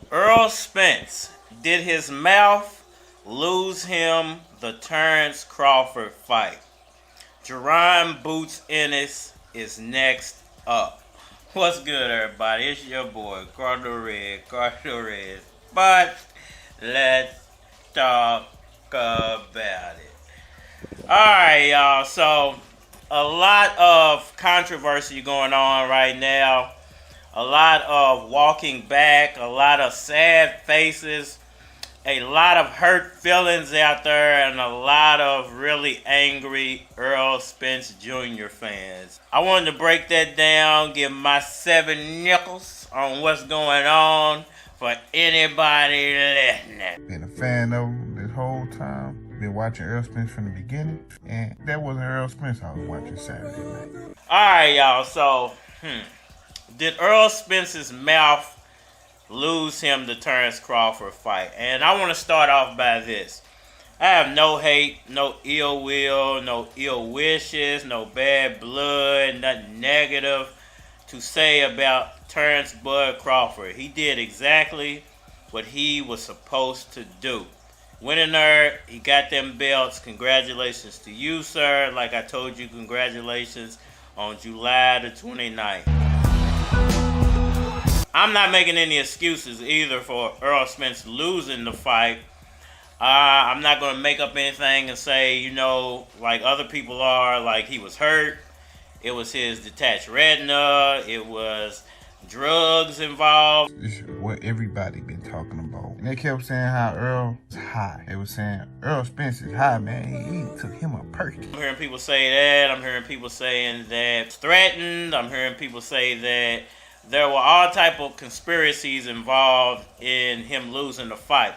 Errol Spence, did his mouth lose him the Terence Crawford fight? Jerron Boots Ennis is next up. What's good, everybody? It's your boy, Cardinal Red. But let's talk about it. Alright, y'all. So, a lot of controversy going on right now. A lot of walking back. A lot of sad faces. A lot of hurt feelings out there. And a lot of really angry Errol Spence Jr. fans. I wanted to break that down. Give my 7 nickels on what's going on for anybody listening. Been a fan of him this whole time. Been watching Errol Spence from the beginning. And that wasn't Errol Spence I was watching Saturday night. Alright, y'all. So, did Errol Spence's mouth lose him the Terence Crawford fight? And I want to start off by this. I have no hate, no ill will, no ill wishes, no bad blood, nothing negative to say about Terence Bud Crawford. He did exactly what he was supposed to do. Went in there, he got them belts. Congratulations to you, sir. Like I told you, congratulations on July the 29th. I'm not making any excuses either for Errol Spence losing the fight. I'm not going to make up anything and say, you know, like other people are, like he was hurt. It was his detached retina. It was drugs involved. This is what everybody been talking about. And they kept saying how Earl is high. They were saying, Errol Spence is high, man. He took him a perk. I'm hearing people say that. I'm hearing people saying that it's threatened. I'm hearing people say that there were all type of conspiracies involved in him losing the fight.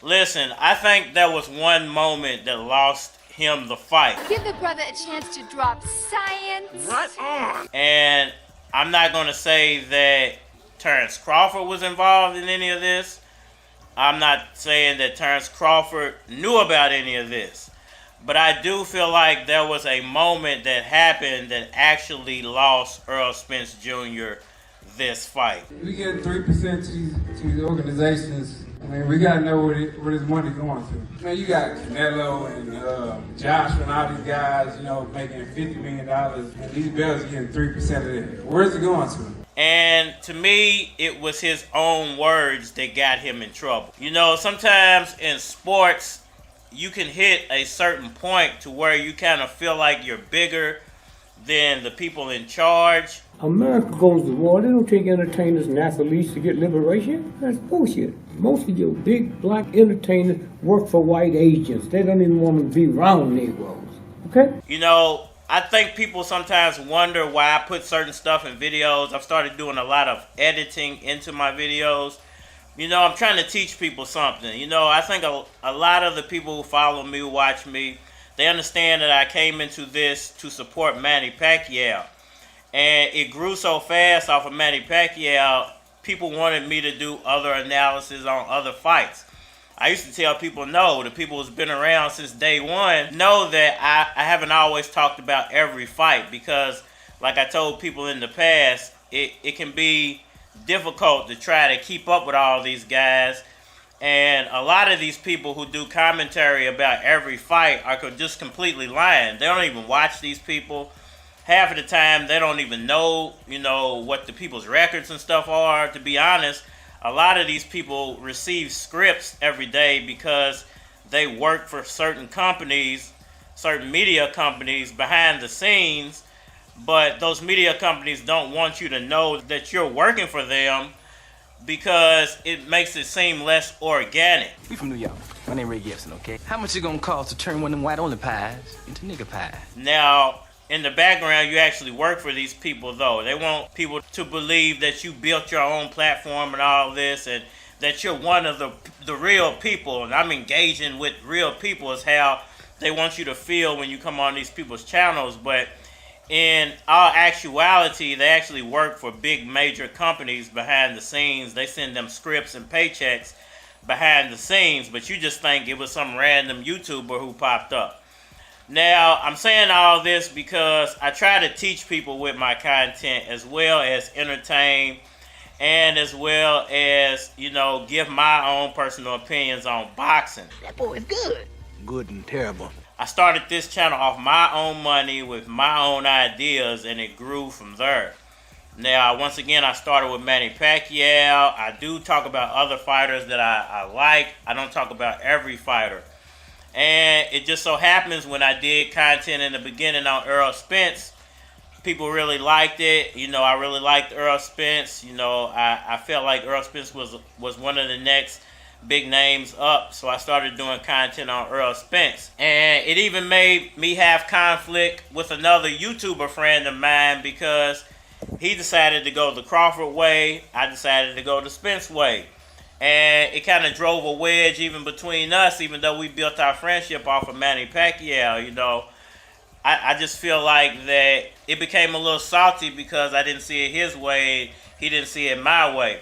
Listen, I think there was one moment that lost him the fight. Give the brother a chance to drop science. Right on. And I'm not going to say that Terence Crawford was involved in any of this. I'm not saying that Terence Crawford knew about any of this. But I do feel like there was a moment that happened that actually lost Errol Spence Jr. this fight. We get 3% to these organizations. I mean, we gotta know where this money going to. Man, you got Canelo and Josh and all these guys, you know, making $50 million, and these belts are getting 3% of it. Where's it going to? And to me, it was his own words that got him in trouble. You know, sometimes in sports, you can hit a certain point to where you kind of feel like you're bigger than the people in charge. America goes to war. They don't take entertainers and athletes to get liberation. That's bullshit. Most of your big black entertainers work for white agents. They don't even want to be around Negroes. Okay? You know, I think people sometimes wonder why I put certain stuff in videos. I've started doing a lot of editing into my videos. You know, I'm trying to teach people something. You know, I think a lot of the people who follow me, who watch me, they understand that I came into this to support Manny Pacquiao. And it grew so fast off of Manny Pacquiao, people wanted me to do other analysis on other fights. I used to tell people, no, the people who's been around since day one know that I haven't always talked about every fight because, like I told people in the past, it can be difficult to try to keep up with all these guys. And a lot of these people who do commentary about every fight are just completely lying. They don't even watch these people. Half of the time, they don't even know, you know, what the people's records and stuff are. To be honest, a lot of these people receive scripts every day because they work for certain companies, certain media companies behind the scenes. But those media companies don't want you to know that you're working for them because it makes it seem less organic. We from New York. My name Ray Gibson, okay? How much it gonna cost to turn one of them white-only pies into nigger pies? Now, in the background, you actually work for these people, though. They want people to believe that you built your own platform and all this, and that you're one of the real people. And I'm engaging with real people is how they want you to feel when you come on these people's channels. But in all actuality, they actually work for big major companies behind the scenes. They send them scripts and paychecks behind the scenes, but you just think it was some random YouTuber who popped up. Now, I'm saying all this because I try to teach people with my content as well as entertain and as well as, give my own personal opinions on boxing. That boy is good. Good and terrible. I started this channel off my own money with my own ideas, and it grew from there. Now, once again, I started with Manny Pacquiao. I do talk about other fighters that I like. I don't talk about every fighter. And it just so happens when I did content in the beginning on Errol Spence, people really liked it. I really liked Errol Spence. I felt like Errol Spence was one of the next big names up. So I started doing content on Errol Spence. And it even made me have conflict with another YouTuber friend of mine because he decided to go the Crawford way. I decided to go the Spence way. And it kind of drove a wedge even between us, even though we built our friendship off of Manny Pacquiao. I just feel like that it became a little salty because I didn't see it his way, he didn't see it my way.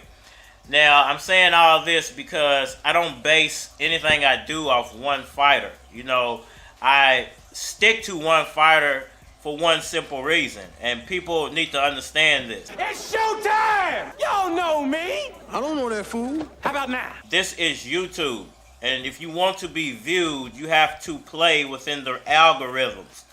Now, I'm saying all this because I don't base anything I do off one fighter. I stick to one fighter for one simple reason, and people need to understand this. It's showtime! Y'all know me! I don't know that fool. How about now? This is YouTube, and if you want to be viewed, you have to play within the algorithms.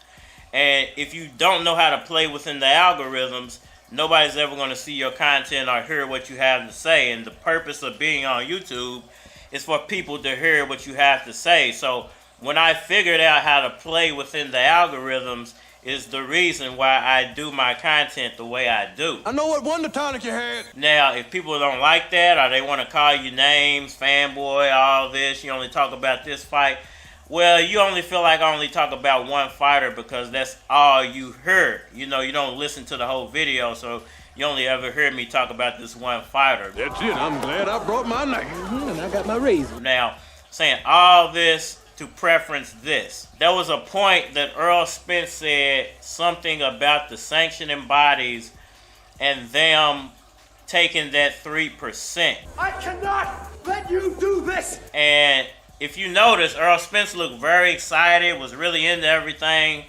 And if you don't know how to play within the algorithms, nobody's ever going to see your content or hear what you have to say. And the purpose of being on YouTube is for people to hear what you have to say. So when I figured out how to play within the algorithms is the reason why I do my content the way I do. I know what wonder tonic you had. Now, if people don't like that or they want to call you names, fanboy, all this, you only talk about this fight, well, you only feel like I only talk about one fighter because that's all you heard. You don't listen to the whole video, so you only ever hear me talk about this one fighter. That's it. I'm glad I brought my knife. And I got my razor. Now, saying all this to preference this. There was a point that Errol Spence said something about the sanctioning bodies and them taking that 3%. I cannot let you do this! And if you notice, Errol Spence looked very excited, was really into everything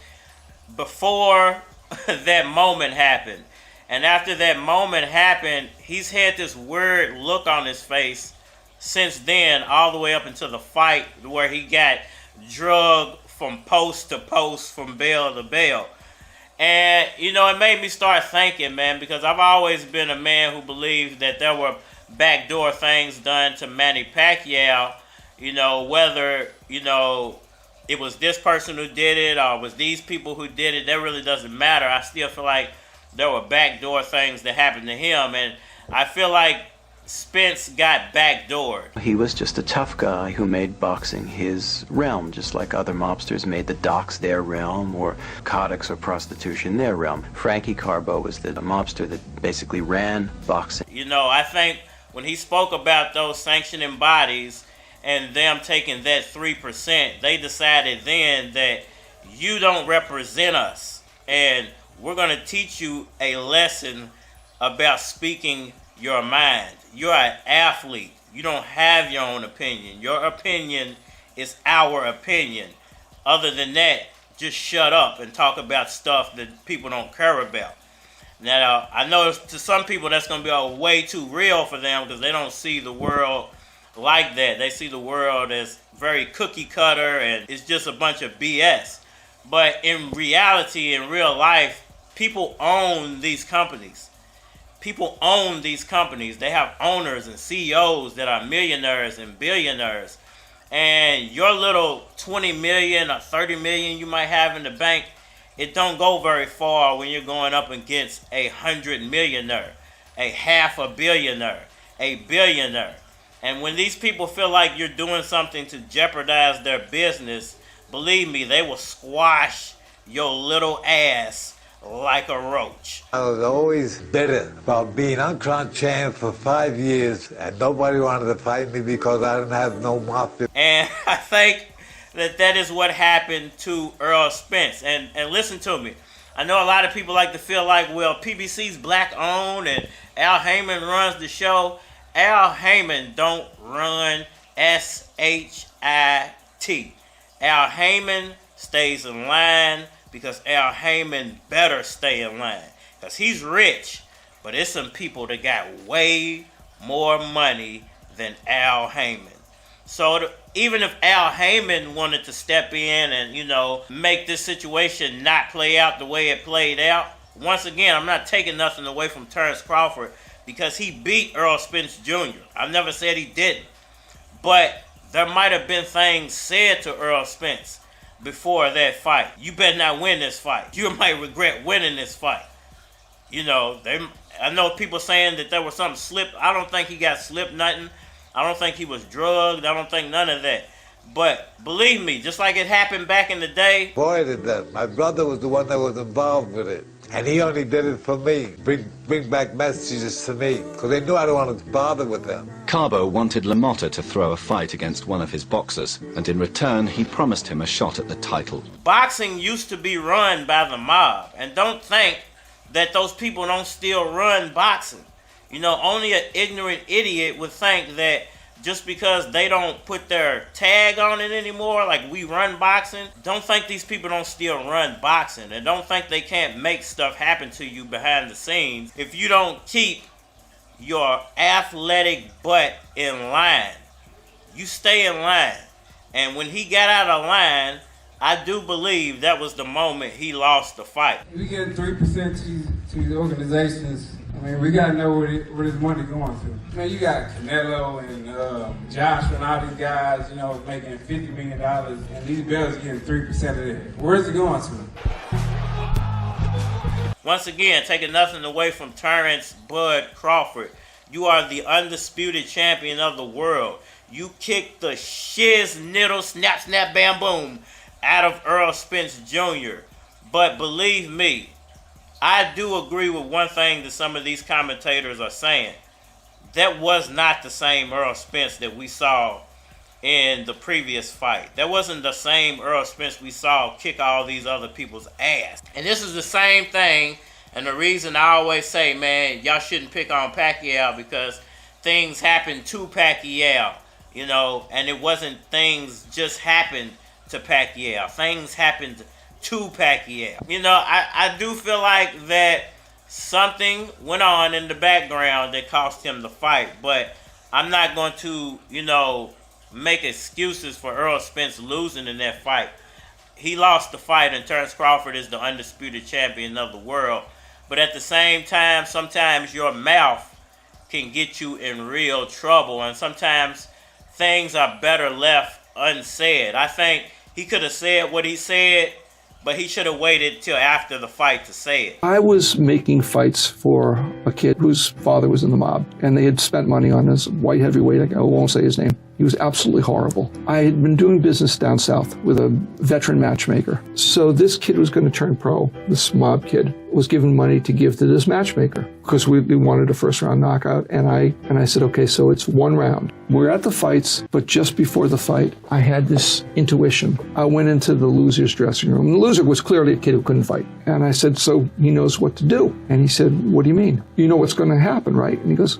before that moment happened. And after that moment happened, he's had this weird look on his face since then, all the way up until the fight where he got drugged from post to post, from bell to bell. And, it made me start thinking, man, because I've always been a man who believed that there were backdoor things done to Manny Pacquiao. Whether, it was this person who did it or it was these people who did it, that really doesn't matter. I still feel like there were backdoor things that happened to him, and I feel like Spence got backdoored. He was just a tough guy who made boxing his realm, just like other mobsters made the docks their realm, or narcotics or prostitution their realm. Frankie Carbo was the mobster that basically ran boxing. I think when he spoke about those sanctioning bodies and them taking that 3%, they decided then that you don't represent us, and we're going to teach you a lesson about speaking your mind. You're an athlete. You don't have your own opinion. Your opinion is our opinion. Other than that, just shut up and talk about stuff that people don't care about. Now, I know to some people that's going to be way too real for them because they don't see the world like that. They see the world as very cookie cutter and it's just a bunch of BS. But in reality, in real life, people own these companies. People own these companies. They have owners and CEOs that are millionaires and billionaires. And your little 20 million or 30 million you might have in the bank, it don't go very far when you're going up against 100 millionaire, 500 millionaire, a billionaire. And when these people feel like you're doing something to jeopardize their business, believe me, they will squash your little ass like a roach. I was always bitter about being uncrowned champ for 5 years, and nobody wanted to fight me because I didn't have no mafia. And I think that is what happened to Errol Spence. And listen to me. I know a lot of people like to feel like, well, PBC's black owned and Al Heyman runs the show. Al Heyman don't run Al Heyman stays in line because Al Heyman better stay in line. Because he's rich, but it's some people that got way more money than Al Heyman. So even if Al Heyman wanted to step in and, make this situation not play out the way it played out, once again, I'm not taking nothing away from Terence Crawford because he beat Errol Spence Jr. I've never said he didn't. But there might have been things said to Errol Spence before that fight. You better not win this fight. You might regret winning this fight. I know people saying that there was something slipped. I don't think he got slipped nothing. I don't think he was drugged. I don't think none of that. But believe me, just like it happened back in the day. Avoided them. My brother was the one that was involved with it. And he only did it for me. Bring back messages to me. Because they knew I don't want to bother with them. Carbo wanted LaMotta to throw a fight against one of his boxers. And in return, he promised him a shot at the title. Boxing used to be run by the mob. And don't think that those people don't still run boxing. Only an ignorant idiot would think that just because they don't put their tag on it anymore, like we run boxing, don't think these people don't still run boxing. And don't think they can't make stuff happen to you behind the scenes if you don't keep your athletic butt in line. You stay in line. And when he got out of line, I do believe that was the moment he lost the fight. We get 3% to these organizations. We got to know where this money going to. You got Canelo and Josh and all these guys, making $50 million, and these belts getting 3% of that. Where's it going to? Once again, taking nothing away from Terence Bud Crawford. You are the undisputed champion of the world. You kicked the shiz, niddle, snap, snap, bam, boom out of Errol Spence Jr. But believe me, I do agree with one thing that some of these commentators are saying. That was not the same Errol Spence that we saw in the previous fight. That wasn't the same Errol Spence we saw kick all these other people's ass. And this is the same thing, and the reason I always say, man, y'all shouldn't pick on Pacquiao because things happened to Pacquiao, and it wasn't things just happened to Pacquiao. Things happened to Pacquiao. I do feel like that something went on in the background that cost him the fight, but I'm not going to, make excuses for Errol Spence losing in that fight. He lost the fight, and Terence Crawford is the undisputed champion of the world. But at the same time, sometimes your mouth can get you in real trouble, and sometimes things are better left unsaid. I think he could have said what he said, but he should have waited till after the fight to say it. I was making fights for a kid whose father was in the mob, and they had spent money on this white heavyweight. I won't say his name. He was absolutely horrible. I had been doing business down south with a veteran matchmaker. So this kid was going to turn pro. This mob kid was given money to give to this matchmaker because we wanted a first round knockout. And I said, okay, so it's one round. We're at the fights, but just before the fight, I had this intuition. I went into the loser's dressing room. The loser was clearly a kid who couldn't fight. And I said, so he knows what to do. And he said, what do you mean? You know what's going to happen, right? And he goes,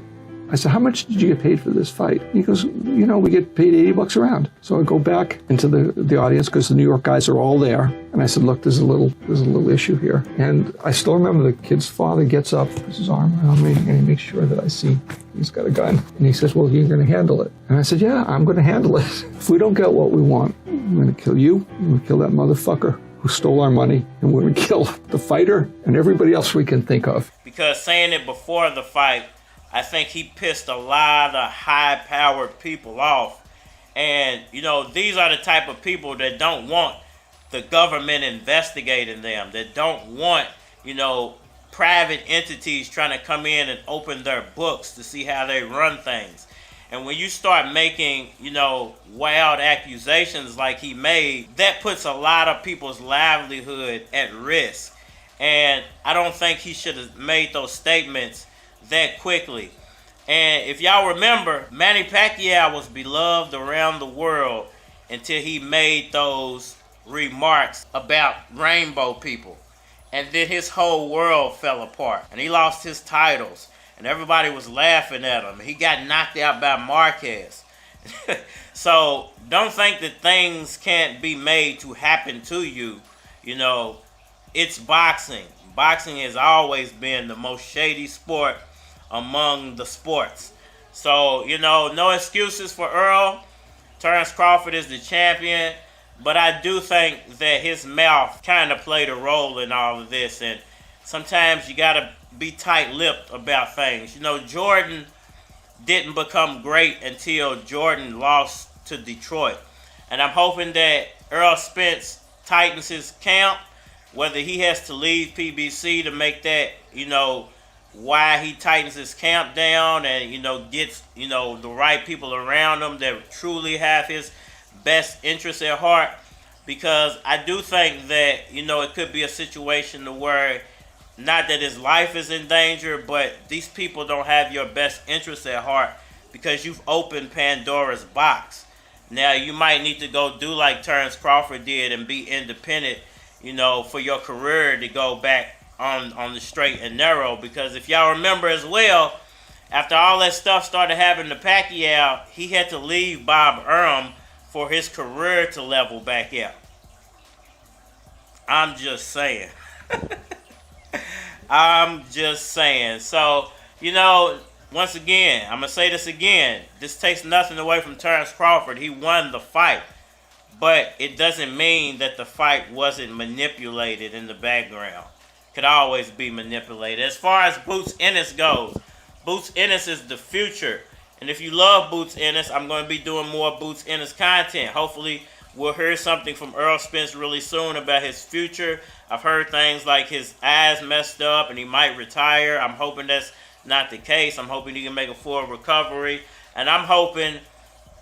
I said, how much did you get paid for this fight? He goes, we get paid $80 a round. So I go back into the audience because the New York guys are all there. And I said, look, there's a little issue here. And I still remember the kid's father gets up, puts his arm around me, and he makes sure that I see he's got a gun. And he says, well, you're going to handle it. And I said, yeah, I'm going to handle it. If we don't get what we want, I'm going to kill you. I'm going to kill that motherfucker who stole our money. And we're going to kill the fighter and everybody else we can think of. Because saying it before the fight, I think he pissed a lot of high-powered people off. And, these are the type of people that don't want the government investigating them, that don't want, private entities trying to come in and open their books to see how they run things. And when you start making, wild accusations like he made, that puts a lot of people's livelihood at risk. And I don't think he should have made those statements that quickly. And if y'all remember, Manny Pacquiao was beloved around the world until he made those remarks about rainbow people. And then his whole world fell apart. And he lost his titles. And everybody was laughing at him. He got knocked out by Marquez. So don't think that things can't be made to happen to you. You know, it's boxing. Boxing has always been the most shady sport among the sports. So, you know, no excuses for Errol. Terence Crawford is the champion. But I do think that his mouth kind of played a role in all of this. And sometimes you got to be tight-lipped about things. You know, Jordan didn't become great until Jordan lost to Detroit. And I'm hoping that Errol Spence tightens his camp, whether he has to leave PBC to make that, you know, why he tightens his camp down and, you know, gets, you know, the right people around him that truly have his best interests at heart. Because I do think that, you know, it could be a situation to where, not that his life is in danger, but these people don't have your best interests at heart because you've opened Pandora's box. Now, you might need to go do like Terence Crawford did and be independent, you know, for your career to go back on the straight and narrow. Because if y'all remember as well, after all that stuff started happening to Pacquiao, he had to leave Bob Arum for his career to level back out. I'm just saying. I'm just saying. So, you know, once again, I'm going to say this again. This takes nothing away from Terence Crawford. He won the fight. But it doesn't mean that the fight wasn't manipulated in the background. Could always be manipulated. As far as Boots Ennis goes, Boots Ennis is the future. And if you love Boots Ennis, I'm going to be doing more Boots Ennis content. Hopefully, we'll hear something from Errol Spence really soon about his future. I've heard things like his eyes messed up and he might retire. I'm hoping that's not the case. I'm hoping he can make a full recovery. And I'm hoping,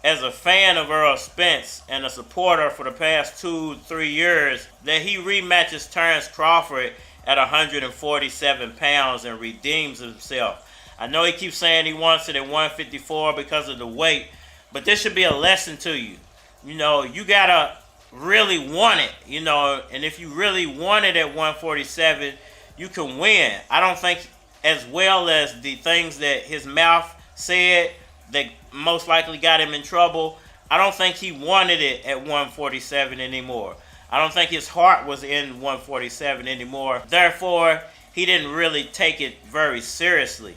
as a fan of Errol Spence and a supporter for the past 2-3 years, that he rematches Terence Crawford at 147 pounds and redeems himself. I know he keeps saying he wants it at 154 because of the weight, but this should be a lesson to you. You know, you got to really want it, you know, and if you really want it at 147, you can win. I don't think, as well as the things that his mouth said that most likely got him in trouble, I don't think he wanted it at 147 anymore. I don't think his heart was in 147 anymore. Therefore, he didn't really take it very seriously.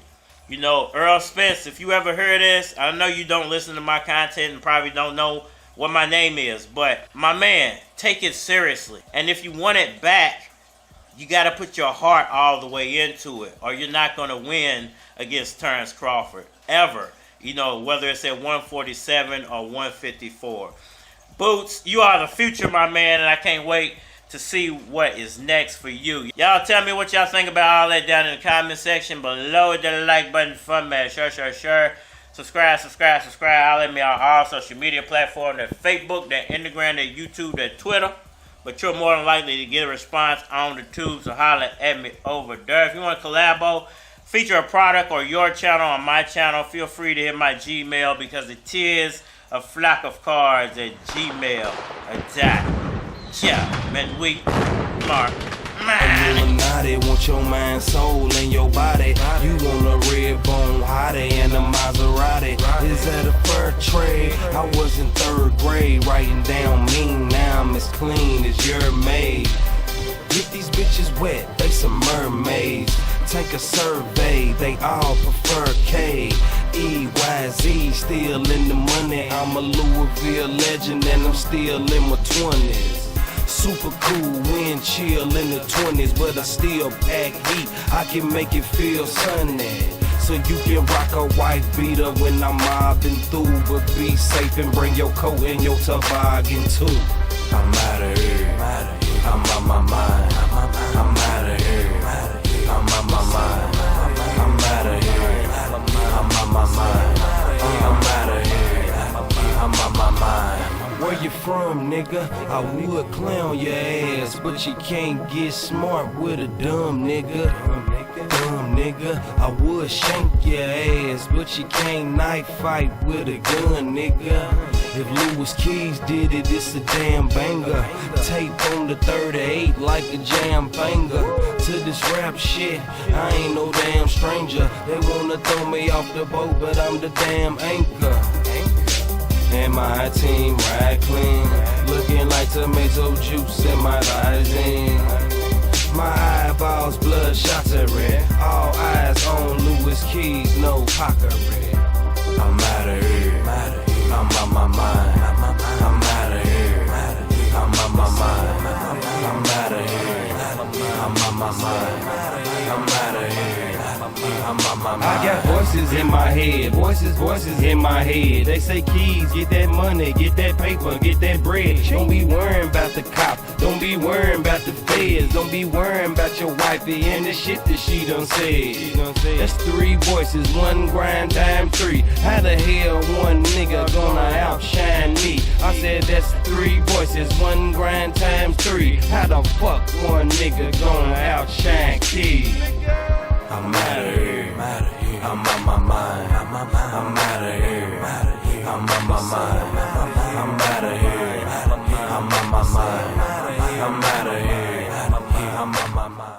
You know, Errol Spence, if you ever heard this, I know you don't listen to my content and probably don't know what my name is, but my man, take it seriously. And if you want it back, you got to put your heart all the way into it, or you're not going to win against Terence Crawford, ever. You know, whether it's at 147 or 154. Boots, you are the future, my man, and I can't wait to see what is next for you. Y'all tell me what y'all think about all that down in the comment section below. The like button for me. Sure. Subscribe. I'll let me on all social media platforms. That Facebook, that Instagram, that YouTube, that Twitter. But you're more than likely to get a response on the tube, so holler at me over there. If you want to collabo, feature a product or your channel on my channel, feel free to hit my Gmail because it is a flock of cards at gmail.com. Yeah, man, we mark. Illuminati want your mind, soul, and your body. You want a red bone hottie and a Maserati. Is that a fair trade? I was in 3rd grade, writing down mean. Now I'm as clean as your maid. Get these bitches wet, they some mermaids. Take a survey, they all prefer K. EYZ, still in the money. I'm a Louisville legend and I'm still in my 20s. Super cool, wind chill in the 20s, but I still pack heat. I can make it feel sunny. So you can rock a white beater when I'm mobbing through. But be safe and bring your coat and your toboggan too. I'm out of here. I'm on my mind. I'm out of here. I'm on my mind. I'm out of here. I'm on my mind. I'm out of here. I'm on my mind. Where you from, nigga? I would clown your ass, but you can't get smart with a dumb nigga. Dumb nigga, I would shank your ass, but you can't knife fight with a gun, nigga. If Louis Keys did it, it's a damn banger. Tape on the 38 like a jam banger. To this rap shit, I ain't no damn stranger. They wanna throw me off the boat, but I'm the damn anchor. and my team ride clean. Looking like tomato juice in my limousine. My eyeballs bloodshot to red. All eyes on Louis Keys, no Pacquiao. I'm out of here. I'm on my mind. I'm out of here. I'm on my mind. I'm out of here. I'm on my mind. I'm out of here. I'm on my mind. I got voices in my head, voices in my head. They say, Keys, get that money, get that paper, get that bread. Don't be worrying about the cop, don't be worrying about the feds, don't be worrying about your wifey and the shit that she done said. That's 3 voices, 1 grind time 3. How the hell one nigga gonna outshine me? I said that's 3 voices, 1 grind time 3. How the fuck one nigga gonna outshine Keys? I'm out of here. I'm on my mind. I'm out of here. I'm on my mind. I'm out of here. I'm on my mind. I'm out of here. I'm on my mind.